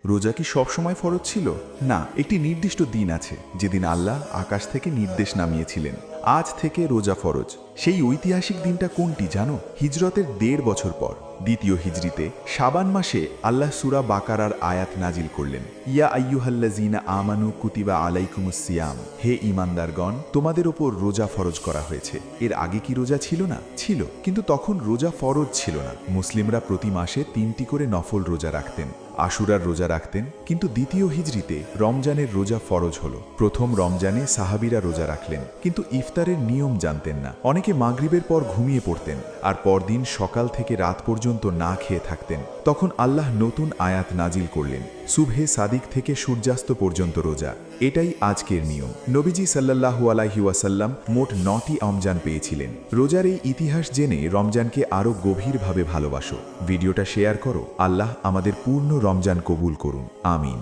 রোজা কি সবসময় ফরজ ছিল? না, একটি নির্দিষ্ট দিন আছে যেদিন আল্লাহ আকাশ থেকে নির্দেশ নামিয়েছিলেন, আজ থেকে রোজা ফরজ। সেই ঐতিহাসিক দিনটা কোনটি জানো? হিজরতের ১.৫ বছর পর, দ্বিতীয় হিজরিতে শাবান মাসে আল্লাহ সূরা বাকারার আয়াত নাজিল করলেন, ইয়া আইয়ুহাল্লাযীনা আমানু কুতিবা আলাইকুমুস সিয়াম, হে ঈমানদারগণ, তোমাদের ওপর রোজা ফরজ করা হয়েছে। এর আগে কি রোজা ছিল না? ছিল, কিন্তু তখন রোজা ফরজ ছিল না। মুসলিমরা প্রতি মাসে ৩টি করে নফল রোজা রাখতেন, আশুরার রোজা রাখতেন। কিন্তু দ্বিতীয় হিজরিতে রমজানের রোজা ফরজ হলো। প্রথম রমজানে সাহাবীরা রোজা রাখলেন, কিন্তু ইফতারের নিয়ম জানতেন না। অনেকে মাগরিবের পর ঘুমিয়ে পড়তেন আর পরদিন সকাল থেকে রাত পর্যন্ত না খেয়ে থাকতেন। তখন আল্লাহ নতুন আয়াত নাজিল করলেন, সুবহে সাদিক থেকে সূর্যাস্ত পর্যন্ত রোজা। এটাই আজকের নিয়ম। নবীজি সাল্লাল্লাহু আলাইহি ওয়াসাল্লাম মোট ৯টি রমজান পেয়েছিলেন। রোজার এই ইতিহাস জেনে রমজানকে আরও গভীরভাবে ভালোবাসো। ভিডিওটা শেয়ার করো। আল্লাহ আমাদের পূর্ণ রমজান কবুল করুন। আমিন।